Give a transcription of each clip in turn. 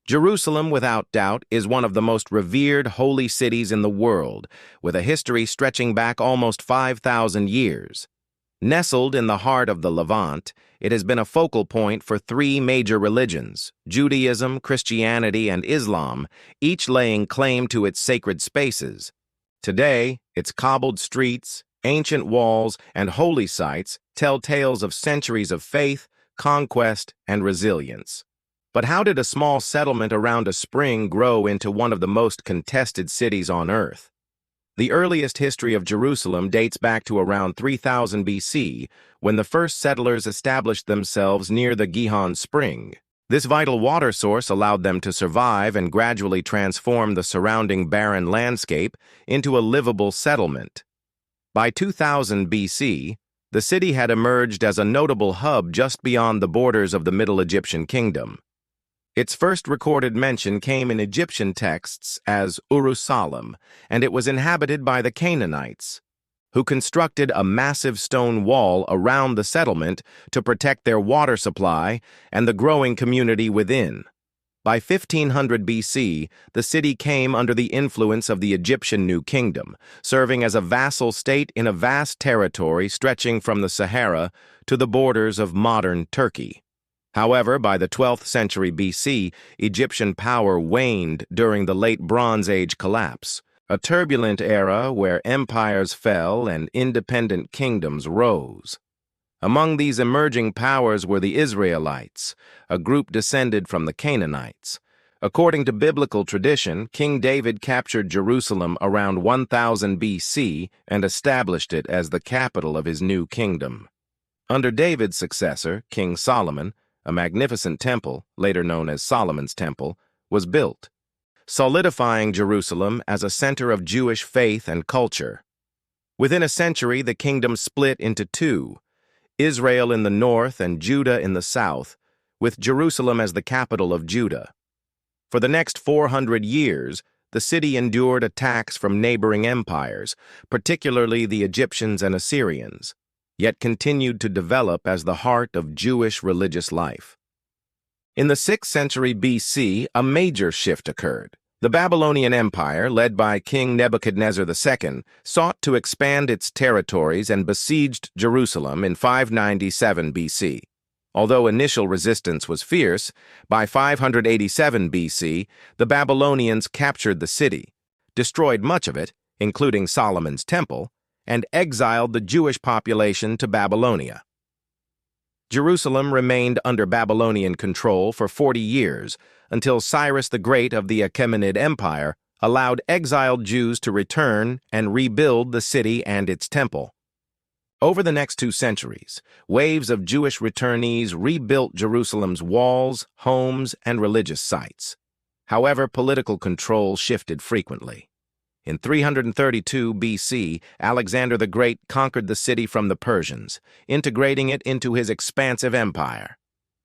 Jerusalem, without doubt, is one of the most revered holy cities in the world, with a history stretching back almost 5,000 years. Nestled in the heart of the Levant, it has been a focal point for three major religions, Judaism, Christianity, and Islam, each laying claim to its sacred spaces. Today, its cobbled streets, ancient walls, and holy sites tell tales of centuries of faith, conquest, and resilience. But how did a small settlement around a spring grow into one of the most contested cities on earth? The earliest history of Jerusalem dates back to around 3000 BC, when the first settlers established themselves near the Gihon Spring. This vital water source allowed them to survive and gradually transform the surrounding barren landscape into a livable settlement. By 2000 BC, the city had emerged as a notable hub just beyond the borders of the Middle Egyptian kingdom. Its first recorded mention came in Egyptian texts as Urushalem, and it was inhabited by the Canaanites, who constructed a massive stone wall around the settlement to protect their water supply and the growing community within. By 1500 BC, the city came under the influence of the Egyptian New Kingdom, serving as a vassal state in a vast territory stretching from the Sahara to the borders of modern Turkey. However, by the 12th century BC, Egyptian power waned during the Late Bronze Age collapse, a turbulent era where empires fell and independent kingdoms rose. Among these emerging powers were the Israelites, a group descended from the Canaanites. According to biblical tradition, King David captured Jerusalem around 1000 BC and established it as the capital of his new kingdom. Under David's successor, King Solomon, a magnificent temple, later known as Solomon's Temple, was built, solidifying Jerusalem as a center of Jewish faith and culture. Within a century, the kingdom split into two, Israel in the north and Judah in the south, with Jerusalem as the capital of Judah. For the next 400 years, the city endured attacks from neighboring empires, particularly the Egyptians and Assyrians, yet continued to develop as the heart of Jewish religious life. In the 6th century BC, a major shift occurred. The Babylonian Empire, led by King Nebuchadnezzar II, sought to expand its territories and besieged Jerusalem in 597 BC. Although initial resistance was fierce, by 587 BC, the Babylonians captured the city, destroyed much of it, including Solomon's Temple, and exiled the Jewish population to Babylonia. Jerusalem remained under Babylonian control for 40 years, until Cyrus the Great of the Achaemenid Empire allowed exiled Jews to return and rebuild the city and its temple. Over the next 2 centuries, waves of Jewish returnees rebuilt Jerusalem's walls, homes, and religious sites. However, political control shifted frequently. In 332 BC, Alexander the Great conquered the city from the Persians, integrating it into his expansive empire.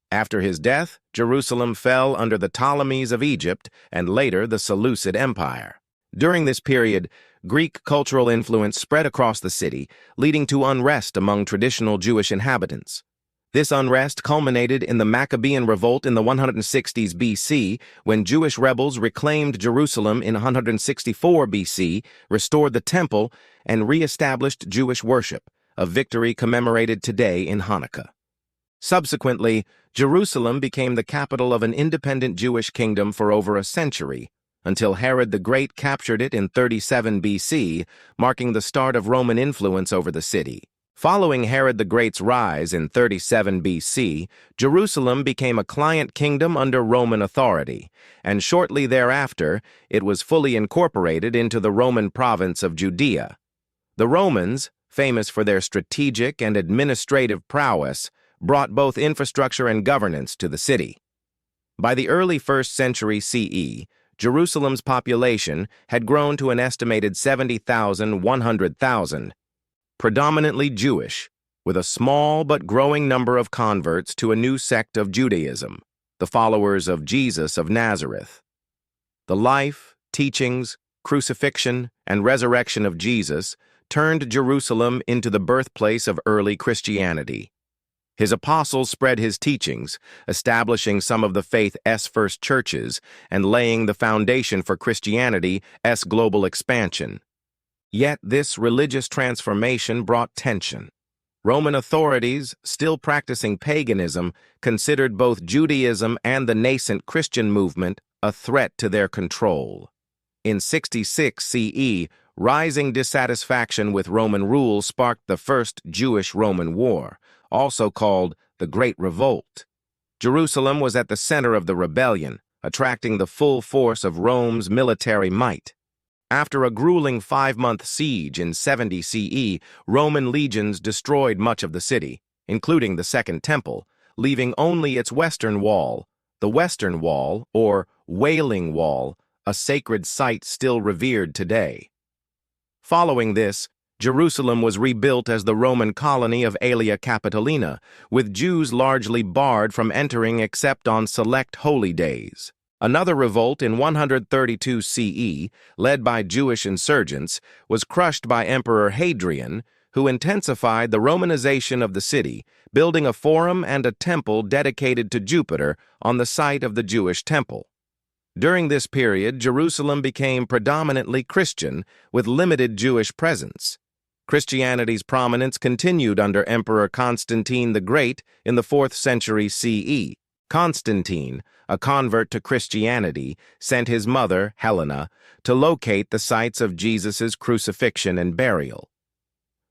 After his death, Jerusalem fell under the Ptolemies of Egypt and later the Seleucid Empire. During this period, Greek cultural influence spread across the city, leading to unrest among traditional Jewish inhabitants. This unrest culminated in the Maccabean Revolt in the 160s BC, when Jewish rebels reclaimed Jerusalem in 164 BC, restored the temple, and re-established Jewish worship, a victory commemorated today in Hanukkah. Subsequently, Jerusalem became the capital of an independent Jewish kingdom for over a century, until Herod the Great captured it in 37 BC, marking the start of Roman influence over the city. Following Herod the Great's rise in 37 BC, Jerusalem became a client kingdom under Roman authority, and shortly thereafter, it was fully incorporated into the Roman province of Judea. The Romans, famous for their strategic and administrative prowess, brought both infrastructure and governance to the city. By the early 1st century CE, Jerusalem's population had grown to an estimated 70,000–100,000, predominantly Jewish, with a small but growing number of converts to a new sect of Judaism, the followers of Jesus of Nazareth. The life, teachings, crucifixion, and resurrection of Jesus turned Jerusalem into the birthplace of early Christianity. His apostles spread his teachings, establishing some of the faith's first churches and laying the foundation for Christianity's global expansion. Yet this religious transformation brought tension. Roman authorities, still practicing paganism, considered both Judaism and the nascent Christian movement a threat to their control. In 66 CE, rising dissatisfaction with Roman rule sparked the First Jewish-Roman War, also called the Great Revolt. Jerusalem was at the center of the rebellion, attracting the full force of Rome's military might. After a grueling 5-month siege in 70 CE, Roman legions destroyed much of the city, including the Second Temple, leaving only its western wall, the Western Wall, or Wailing Wall, a sacred site still revered today. Following this, Jerusalem was rebuilt as the Roman colony of Aelia Capitolina, with Jews largely barred from entering except on select holy days. Another revolt in 132 CE, led by Jewish insurgents, was crushed by Emperor Hadrian, who intensified the Romanization of the city, building a forum and a temple dedicated to Jupiter on the site of the Jewish temple. During this period, Jerusalem became predominantly Christian, with limited Jewish presence. Christianity's prominence continued under Emperor Constantine the Great in the 4th century CE. Constantine, a convert to Christianity, sent his mother, Helena, to locate the sites of Jesus' crucifixion and burial.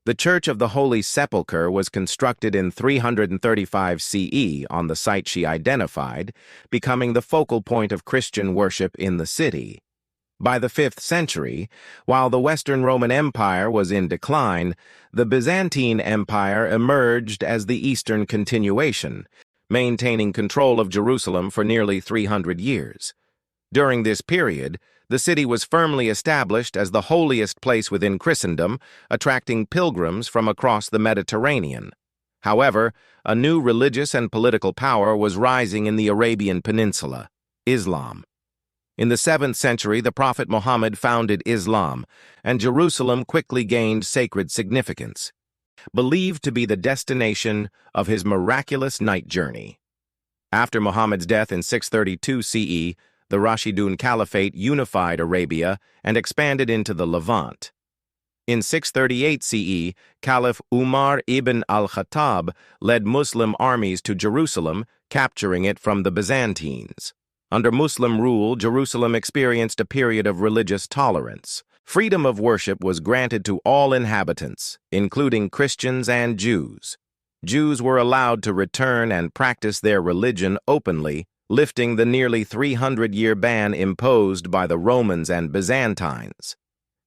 The Church of the Holy Sepulchre was constructed in 335 CE on the site she identified, becoming the focal point of Christian worship in the city. By the 5th century, while the Western Roman Empire was in decline, the Byzantine Empire emerged as the Eastern continuation, maintaining control of Jerusalem for nearly 300 years. During this period, the city was firmly established as the holiest place within Christendom, attracting pilgrims from across the Mediterranean. However, a new religious and political power was rising in the Arabian Peninsula: Islam. In the 7th century, the Prophet Muhammad founded Islam, and Jerusalem quickly gained sacred significance, believed to be the destination of his miraculous night journey. After Muhammad's death in 632 CE, the Rashidun Caliphate unified Arabia and expanded into the Levant. In 638 CE, Caliph Umar ibn al-Khattab led Muslim armies to Jerusalem, capturing it from the Byzantines. Under Muslim rule, Jerusalem experienced a period of religious tolerance. Freedom of worship was granted to all inhabitants, including Christians and Jews. Jews were allowed to return and practice their religion openly, lifting the nearly 300-year ban imposed by the Romans and Byzantines.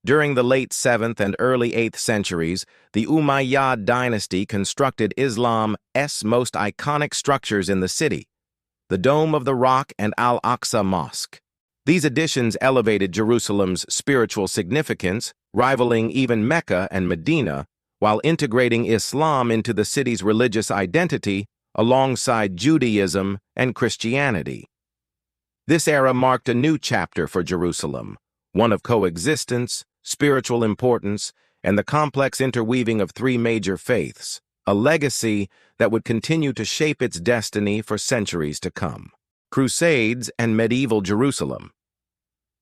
During the late 7th and early 8th centuries, the Umayyad dynasty constructed Islam's most iconic structures in the city: the Dome of the Rock and Al-Aqsa Mosque. These additions elevated Jerusalem's spiritual significance, rivaling even Mecca and Medina, while integrating Islam into the city's religious identity alongside Judaism and Christianity. This era marked a new chapter for Jerusalem, one of coexistence, spiritual importance, and the complex interweaving of 3 major faiths, a legacy that would continue to shape its destiny for centuries to come. Crusades and medieval Jerusalem.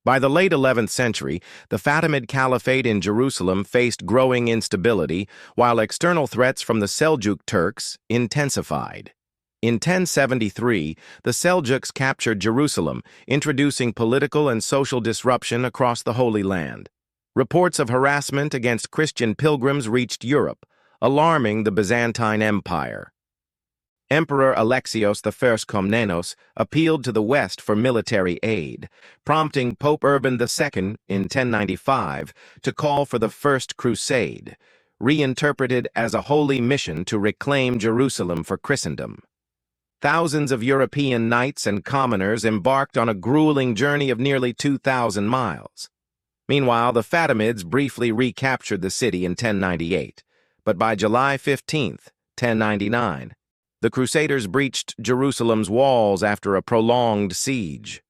By the late 11th century, the Fatimid Caliphate in Jerusalem faced growing instability, while external threats from the Seljuk Turks intensified. In 1073, the Seljuks captured Jerusalem, introducing political and social disruption across the Holy Land. Reports of harassment against Christian pilgrims reached Europe, alarming the Byzantine Empire. Emperor Alexios I Komnenos appealed to the West for military aid, prompting Pope Urban II in 1095 to call for the First Crusade, reinterpreted as a holy mission to reclaim Jerusalem for Christendom. Thousands of European knights and commoners embarked on a grueling journey of nearly 2,000 miles. Meanwhile, the Fatimids briefly recaptured the city in 1098, but by July 15, 1099, the Crusaders breached Jerusalem's walls after a prolonged siege.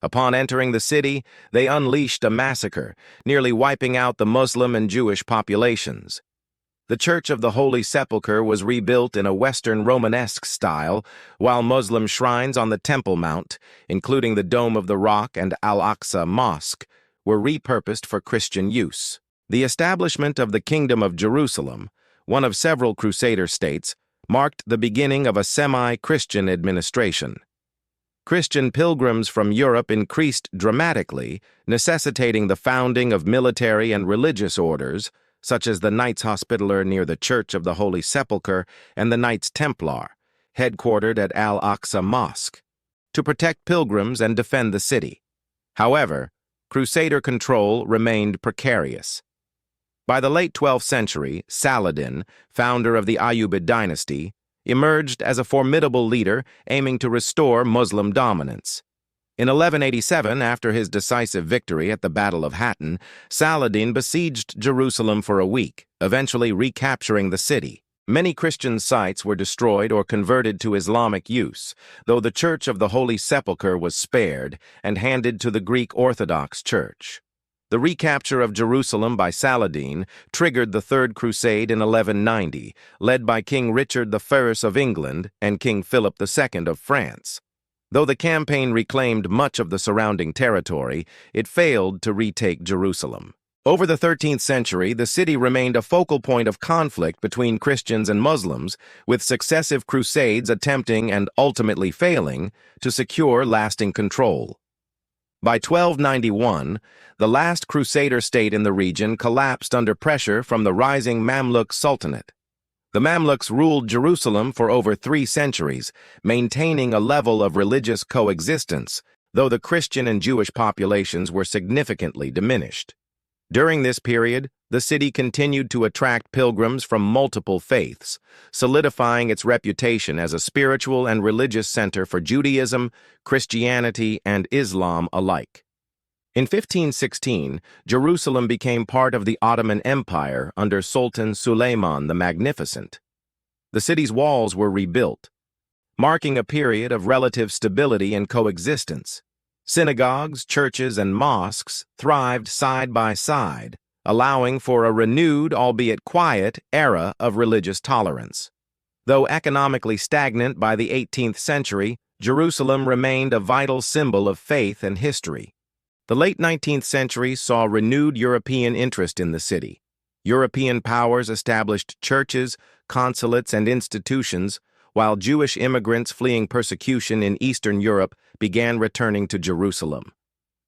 Upon entering the city, they unleashed a massacre, nearly wiping out the Muslim and Jewish populations. The Church of the Holy Sepulchre was rebuilt in a Western Romanesque style, while Muslim shrines on the Temple Mount, including the Dome of the Rock and Al-Aqsa Mosque, were repurposed for Christian use. The establishment of the Kingdom of Jerusalem, one of several Crusader states, marked the beginning of a semi-Christian administration. Christian pilgrims from Europe increased dramatically, necessitating the founding of military and religious orders, such as the Knights Hospitaller near the Church of the Holy Sepulchre and the Knights Templar, headquartered at Al-Aqsa Mosque, to protect pilgrims and defend the city. However, Crusader control remained precarious. By the late 12th century, Saladin, founder of the Ayyubid dynasty, emerged as a formidable leader aiming to restore Muslim dominance. In 1187, after his decisive victory at the Battle of Hattin, Saladin besieged Jerusalem for a week, eventually recapturing the city. Many Christian sites were destroyed or converted to Islamic use, though the Church of the Holy Sepulchre was spared and handed to the Greek Orthodox Church. The recapture of Jerusalem by Saladin triggered the Third Crusade in 1190, led by King Richard I of England and King Philip II of France. Though the campaign reclaimed much of the surrounding territory, it failed to retake Jerusalem. Over the 13th century, the city remained a focal point of conflict between Christians and Muslims, with successive crusades attempting and ultimately failing to secure lasting control. By 1291, the last Crusader state in the region collapsed under pressure from the rising Mamluk Sultanate. The Mamluks ruled Jerusalem for over 3 centuries, maintaining a level of religious coexistence, though the Christian and Jewish populations were significantly diminished. During this period, the city continued to attract pilgrims from multiple faiths, solidifying its reputation as a spiritual and religious center for Judaism, Christianity, and Islam alike. In 1516, Jerusalem became part of the Ottoman Empire under Sultan Suleiman the Magnificent. The city's walls were rebuilt, marking a period of relative stability and coexistence. Synagogues, churches, and mosques thrived side by side, allowing for a renewed, albeit quiet, era of religious tolerance. Though economically stagnant by the 18th century, Jerusalem remained a vital symbol of faith and history. The late 19th century saw renewed European interest in the city. European powers established churches, consulates, and institutions, while Jewish immigrants fleeing persecution in Eastern Europe began returning to Jerusalem.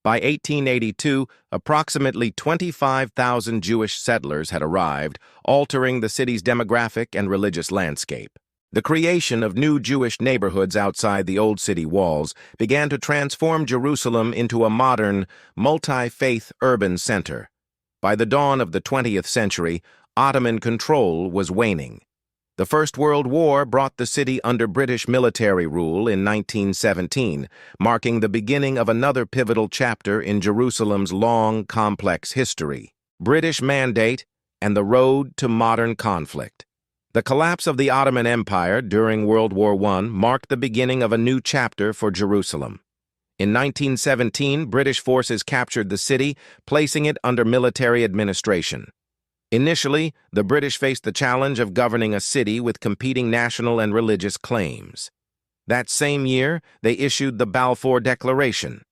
By 1882, approximately 25,000 Jewish settlers had arrived, altering the city's demographic and religious landscape. The creation of new Jewish neighborhoods outside the old city walls began to transform Jerusalem into a modern, multi-faith urban center. By the dawn of the 20th century, Ottoman control was waning. The First World War brought the city under British military rule in 1917, marking the beginning of another pivotal chapter in Jerusalem's long, complex history. British Mandate and the road to modern conflict. The collapse of the Ottoman Empire during World War I marked the beginning of a new chapter for Jerusalem. In 1917, British forces captured the city, placing it under military administration. Initially, the British faced the challenge of governing a city with competing national and religious claims. That same year, they issued the Balfour Declaration,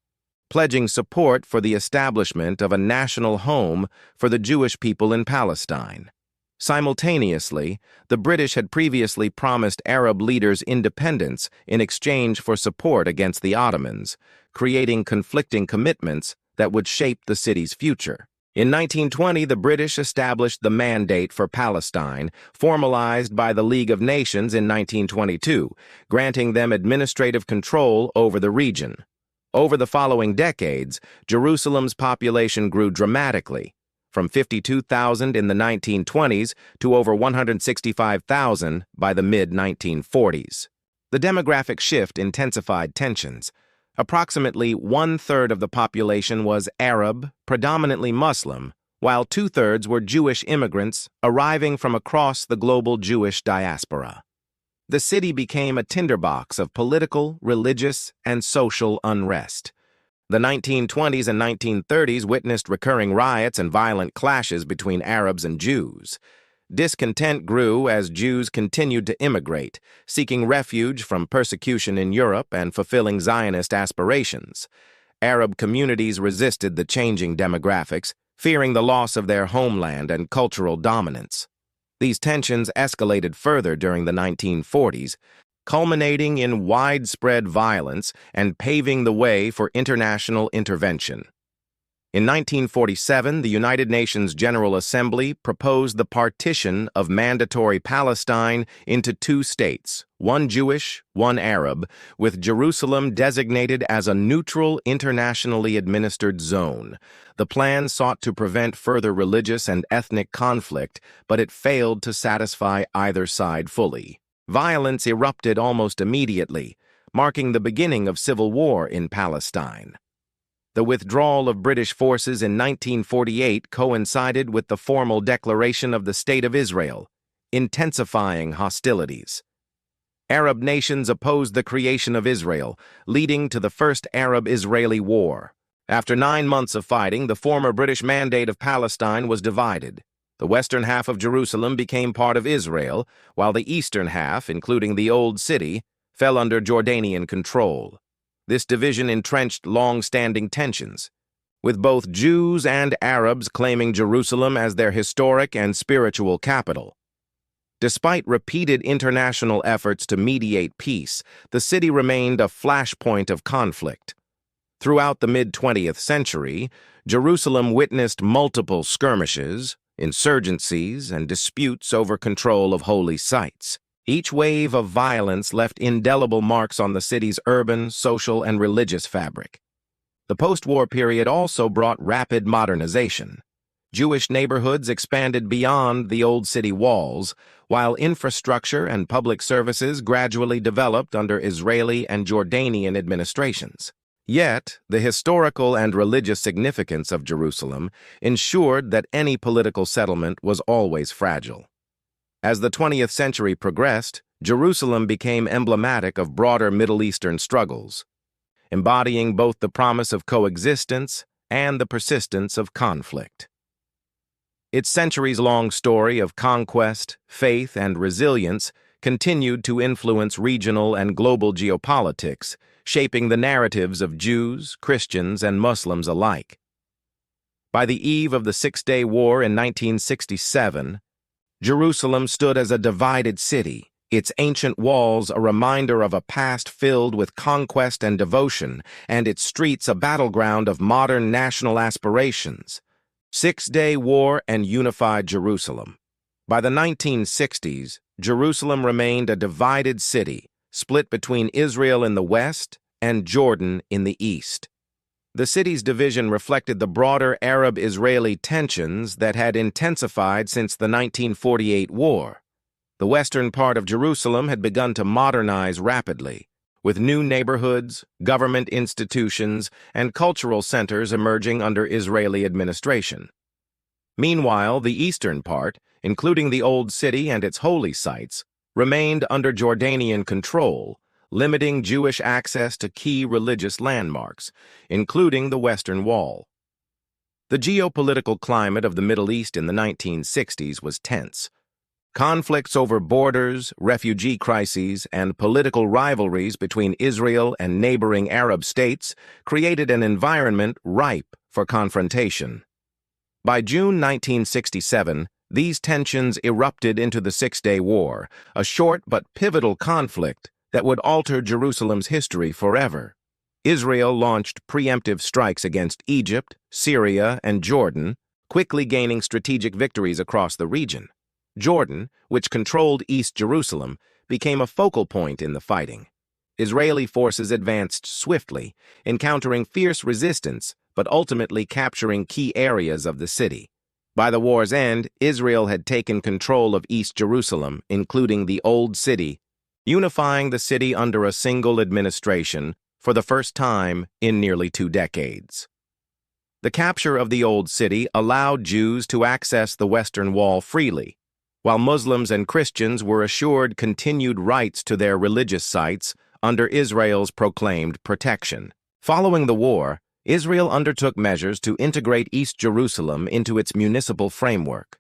pledging support for the establishment of a national home for the Jewish people in Palestine. Simultaneously, the British had previously promised Arab leaders independence in exchange for support against the Ottomans, creating conflicting commitments that would shape the city's future. In 1920, the British established the Mandate for Palestine, formalized by the League of Nations in 1922, granting them administrative control over the region. Over the following decades, Jerusalem's population grew dramatically, from 52,000 in the 1920s to over 165,000 by the mid-1940s. The demographic shift intensified tensions. Approximately 1/3 of the population was Arab, predominantly Muslim, while 2/3 were Jewish immigrants arriving from across the global Jewish diaspora. The city became a tinderbox of political, religious, and social unrest. The 1920s and 1930s witnessed recurring riots and violent clashes between Arabs and Jews. Discontent grew as Jews continued to immigrate, seeking refuge from persecution in Europe and fulfilling Zionist aspirations. Arab communities resisted the changing demographics, fearing the loss of their homeland and cultural dominance. These tensions escalated further during the 1940s, culminating in widespread violence and paving the way for international intervention. In 1947, the United Nations General Assembly proposed the partition of mandatory Palestine into two states, one Jewish, one Arab, with Jerusalem designated as a neutral, internationally administered zone. The plan sought to prevent further religious and ethnic conflict, but it failed to satisfy either side fully. Violence erupted almost immediately, marking the beginning of civil war in Palestine. The withdrawal of British forces in 1948 coincided with the formal declaration of the State of Israel, intensifying hostilities. Arab nations opposed the creation of Israel, leading to the First Arab-Israeli War. After 9 months of fighting, the former British Mandate of Palestine was divided. The western half of Jerusalem became part of Israel, while the eastern half, including the Old City, fell under Jordanian control. This division entrenched long-standing tensions, with both Jews and Arabs claiming Jerusalem as their historic and spiritual capital. Despite repeated international efforts to mediate peace, the city remained a flashpoint of conflict. Throughout the mid-20th century, Jerusalem witnessed multiple skirmishes, insurgencies, and disputes over control of holy sites. Each wave of violence left indelible marks on the city's urban, social, and religious fabric. The post-war period also brought rapid modernization. Jewish neighborhoods expanded beyond the old city walls, while infrastructure and public services gradually developed under Israeli and Jordanian administrations. Yet, the historical and religious significance of Jerusalem ensured that any political settlement was always fragile. As the 20th century progressed, Jerusalem became emblematic of broader Middle Eastern struggles, embodying both the promise of coexistence and the persistence of conflict. Its centuries-long story of conquest, faith, and resilience continued to influence regional and global geopolitics, shaping the narratives of Jews, Christians, and Muslims alike. By the eve of the Six-Day War in 1967, Jerusalem stood as a divided city, its ancient walls a reminder of a past filled with conquest and devotion, and its streets a battleground of modern national aspirations. Six-Day War and unified Jerusalem. By the 1960s, Jerusalem remained a divided city, split between Israel in the west and Jordan in the east. The city's division reflected the broader Arab-Israeli tensions that had intensified since the 1948 war. The western part of Jerusalem had begun to modernize rapidly, with new neighborhoods, government institutions, and cultural centers emerging under Israeli administration. Meanwhile, the eastern part, including the Old City and its holy sites, remained under Jordanian control, limiting Jewish access to key religious landmarks, including the Western Wall. The geopolitical climate of the Middle East in the 1960s was tense. Conflicts over borders, refugee crises, and political rivalries between Israel and neighboring Arab states created an environment ripe for confrontation. By June 1967, these tensions erupted into the Six-Day War, a short but pivotal conflict that would alter Jerusalem's history forever. Israel launched preemptive strikes against Egypt, Syria, and Jordan, quickly gaining strategic victories across the region. Jordan, which controlled East Jerusalem, became a focal point in the fighting. Israeli forces advanced swiftly, encountering fierce resistance, but ultimately capturing key areas of the city. By the war's end, Israel had taken control of East Jerusalem, including the Old City, unifying the city under a single administration for the first time in nearly 2 decades. The capture of the Old City allowed Jews to access the Western Wall freely, while Muslims and Christians were assured continued rights to their religious sites under Israel's proclaimed protection. Following the war, Israel undertook measures to integrate East Jerusalem into its municipal framework.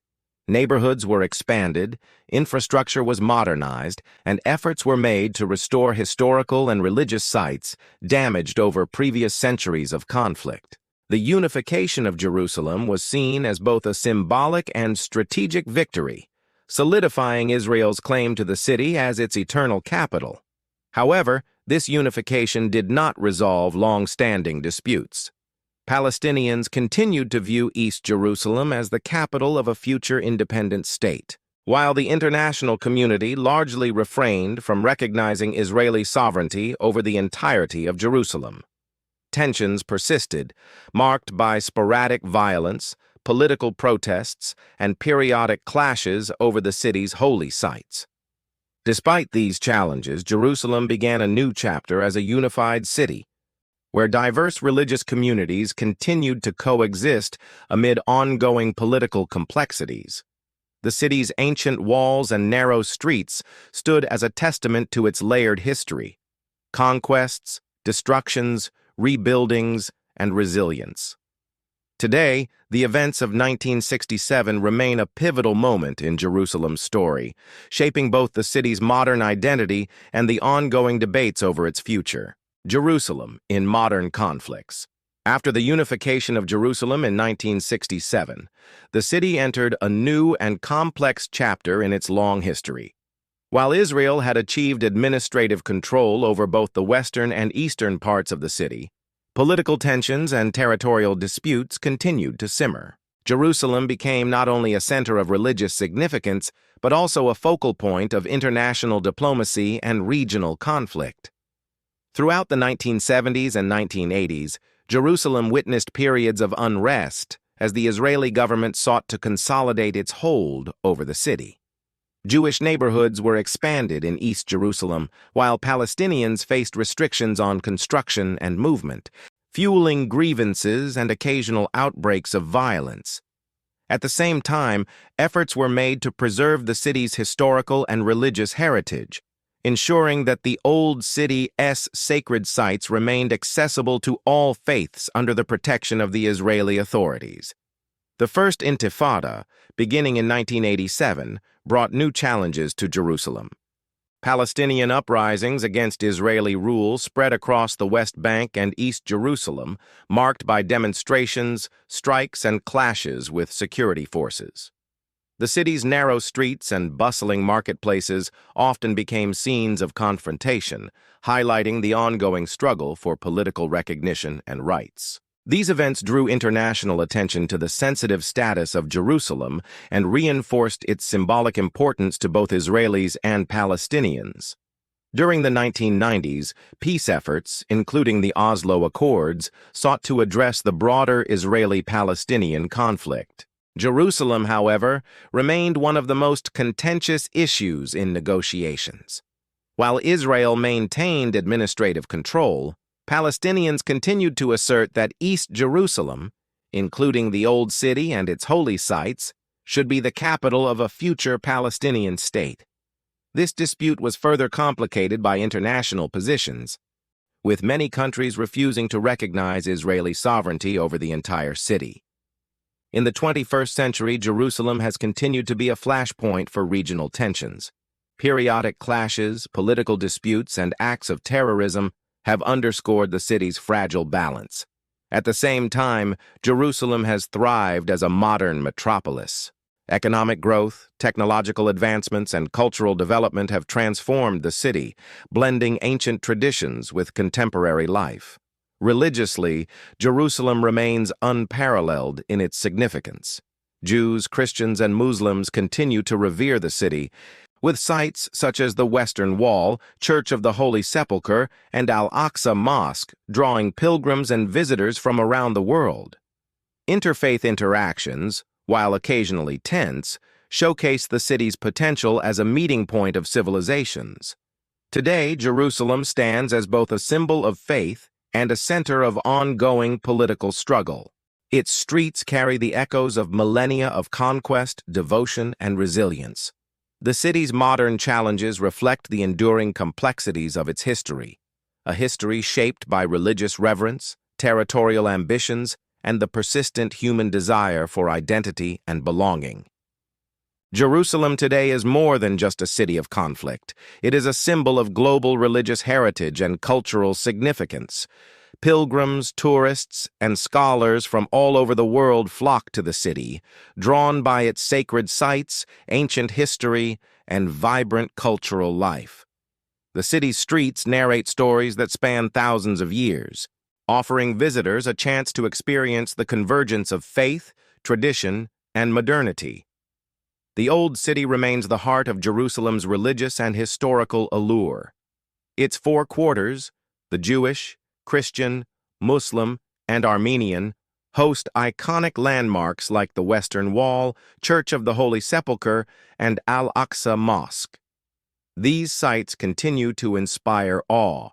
Neighborhoods were expanded, infrastructure was modernized, and efforts were made to restore historical and religious sites damaged over previous centuries of conflict. The unification of Jerusalem was seen as both a symbolic and strategic victory, solidifying Israel's claim to the city as its eternal capital. However, this unification did not resolve long-standing disputes. Palestinians continued to view East Jerusalem as the capital of a future independent state, while the international community largely refrained from recognizing Israeli sovereignty over the entirety of Jerusalem. Tensions persisted, marked by sporadic violence, political protests, and periodic clashes over the city's holy sites. Despite these challenges, Jerusalem began a new chapter as a unified city, where diverse religious communities continued to coexist amid ongoing political complexities. The city's ancient walls and narrow streets stood as a testament to its layered history: conquests, destructions, rebuildings, and resilience. Today, the events of 1967 remain a pivotal moment in Jerusalem's story, shaping both the city's modern identity and the ongoing debates over its future. Jerusalem in modern conflicts. After the unification of Jerusalem in 1967, the city entered a new and complex chapter in its long history. While Israel had achieved administrative control over both the western and eastern parts of the city, political tensions and territorial disputes continued to simmer. Jerusalem became not only a center of religious significance, but also a focal point of international diplomacy and regional conflict. Throughout the 1970s and 1980s, Jerusalem witnessed periods of unrest as the Israeli government sought to consolidate its hold over the city. Jewish neighborhoods were expanded in East Jerusalem, while Palestinians faced restrictions on construction and movement, fueling grievances and occasional outbreaks of violence. At the same time, efforts were made to preserve the city's historical and religious heritage, ensuring that the Old City's sacred sites remained accessible to all faiths under the protection of the Israeli authorities. The First Intifada, beginning in 1987, brought new challenges to Jerusalem. Palestinian uprisings against Israeli rule spread across the West Bank and East Jerusalem, marked by demonstrations, strikes, and clashes with security forces. The city's narrow streets and bustling marketplaces often became scenes of confrontation, highlighting the ongoing struggle for political recognition and rights. These events drew international attention to the sensitive status of Jerusalem and reinforced its symbolic importance to both Israelis and Palestinians. During the 1990s, peace efforts, including the Oslo Accords, sought to address the broader Israeli-Palestinian conflict. Jerusalem, however, remained one of the most contentious issues in negotiations. While Israel maintained administrative control, Palestinians continued to assert that East Jerusalem, including the Old City and its holy sites, should be the capital of a future Palestinian state. This dispute was further complicated by international positions, with many countries refusing to recognize Israeli sovereignty over the entire city. In the 21st century, Jerusalem has continued to be a flashpoint for regional tensions. Periodic clashes, political disputes, and acts of terrorism have underscored the city's fragile balance. At the same time, Jerusalem has thrived as a modern metropolis. Economic growth, technological advancements, and cultural development have transformed the city, blending ancient traditions with contemporary life. Religiously, Jerusalem remains unparalleled in its significance. Jews, Christians, and Muslims continue to revere the city, with sites such as the Western Wall, Church of the Holy Sepulchre, and Al-Aqsa Mosque drawing pilgrims and visitors from around the world. Interfaith interactions, while occasionally tense, showcase the city's potential as a meeting point of civilizations. Today, Jerusalem stands as both a symbol of faith and a center of ongoing political struggle. Its streets carry the echoes of millennia of conquest, devotion, and resilience. The city's modern challenges reflect the enduring complexities of its history, a history shaped by religious reverence, territorial ambitions, and the persistent human desire for identity and belonging. Jerusalem today is more than just a city of conflict. It is a symbol of global religious heritage and cultural significance. Pilgrims, tourists, and scholars from all over the world flock to the city, drawn by its sacred sites, ancient history, and vibrant cultural life. The city's streets narrate stories that span thousands of years, offering visitors a chance to experience the convergence of faith, tradition, and modernity. The Old City remains the heart of Jerusalem's religious and historical allure. Its four quarters, the Jewish, Christian, Muslim, and Armenian, host iconic landmarks like the Western Wall, Church of the Holy Sepulchre, and Al-Aqsa Mosque. These sites continue to inspire awe,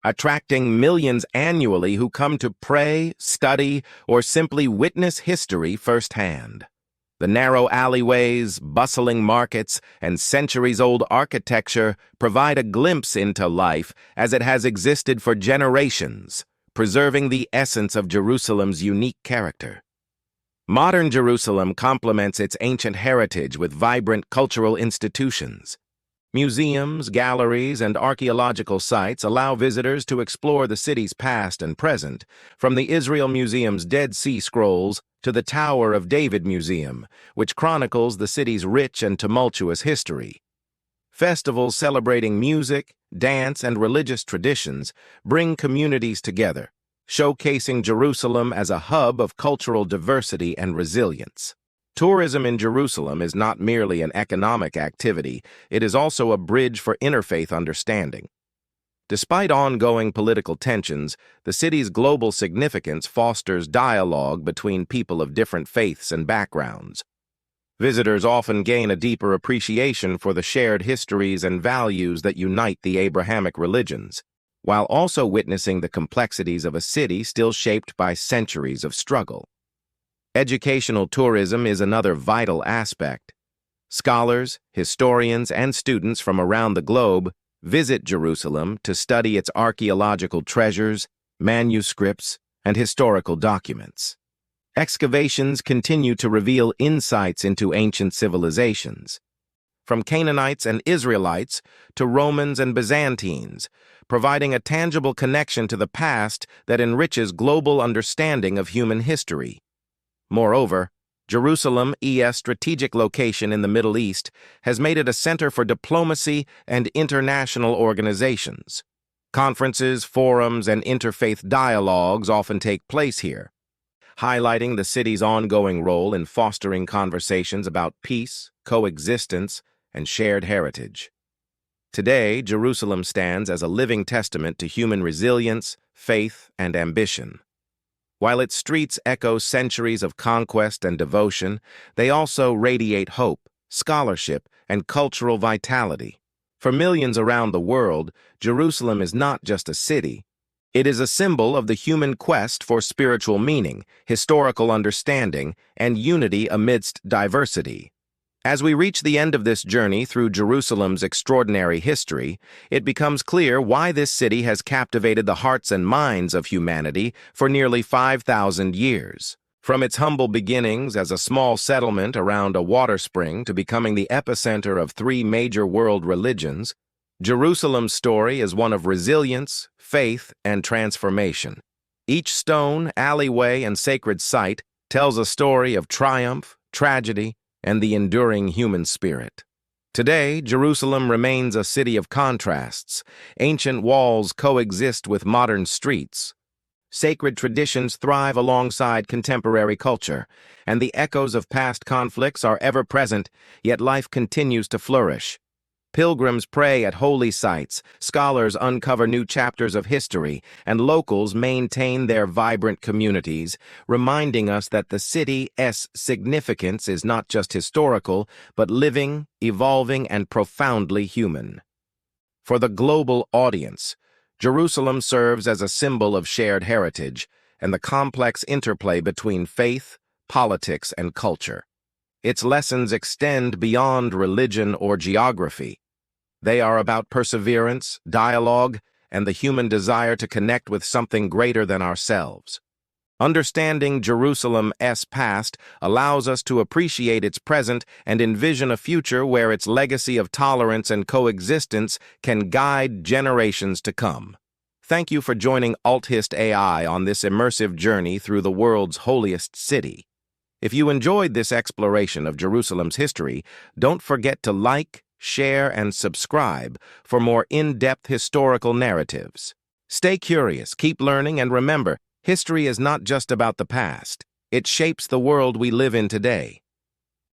attracting millions annually who come to pray, study, or simply witness history firsthand. The narrow alleyways, bustling markets, and centuries-old architecture provide a glimpse into life as it has existed for generations, preserving the essence of Jerusalem's unique character. Modern Jerusalem complements its ancient heritage with vibrant cultural institutions. Museums, galleries, and archaeological sites allow visitors to explore the city's past and present, from the Israel Museum's Dead Sea Scrolls to the Tower of David Museum, which chronicles the city's rich and tumultuous history. Festivals celebrating music, dance, and religious traditions bring communities together, showcasing Jerusalem as a hub of cultural diversity and resilience. Tourism in Jerusalem is not merely an economic activity, it is also a bridge for interfaith understanding. Despite ongoing political tensions, the city's global significance fosters dialogue between people of different faiths and backgrounds. Visitors often gain a deeper appreciation for the shared histories and values that unite the Abrahamic religions, while also witnessing the complexities of a city still shaped by centuries of struggle. Educational tourism is another vital aspect. Scholars, historians, and students from around the globe visit Jerusalem to study its archaeological treasures, manuscripts, and historical documents. Excavations continue to reveal insights into ancient civilizations, from Canaanites and Israelites to Romans and Byzantines, providing a tangible connection to the past that enriches global understanding of human history. Moreover, Jerusalem's strategic location in the Middle East has made it a center for diplomacy and international organizations. Conferences, forums, and interfaith dialogues often take place here, highlighting the city's ongoing role in fostering conversations about peace, coexistence, and shared heritage. Today, Jerusalem stands as a living testament to human resilience, faith, and ambition. While its streets echo centuries of conquest and devotion, they also radiate hope, scholarship, and cultural vitality. For millions around the world, Jerusalem is not just a city. It is a symbol of the human quest for spiritual meaning, historical understanding, and unity amidst diversity. As we reach the end of this journey through Jerusalem's extraordinary history, it becomes clear why this city has captivated the hearts and minds of humanity for nearly 5,000 years. From its humble beginnings as a small settlement around a water spring to becoming the epicenter of three major world religions, Jerusalem's story is one of resilience, faith, and transformation. Each stone, alleyway, and sacred site tells a story of triumph, tragedy, and the enduring human spirit. Today, Jerusalem remains a city of contrasts. Ancient walls coexist with modern streets. Sacred traditions thrive alongside contemporary culture, and the echoes of past conflicts are ever present, yet life continues to flourish. Pilgrims pray at holy sites, scholars uncover new chapters of history, and locals maintain their vibrant communities, reminding us that the city's significance is not just historical, but living, evolving, and profoundly human. For the global audience, Jerusalem serves as a symbol of shared heritage and the complex interplay between faith, politics, and culture. Its lessons extend beyond religion or geography. They are about perseverance, dialogue, and the human desire to connect with something greater than ourselves. Understanding Jerusalem's past allows us to appreciate its present and envision a future where its legacy of tolerance and coexistence can guide generations to come. Thank you for joining AltHist AI on this immersive journey through the world's holiest city. If you enjoyed this exploration of Jerusalem's history, don't forget to like, share, and subscribe for more in-depth historical narratives. Stay curious, keep learning, and remember, history is not just about the past. It shapes the world we live in today.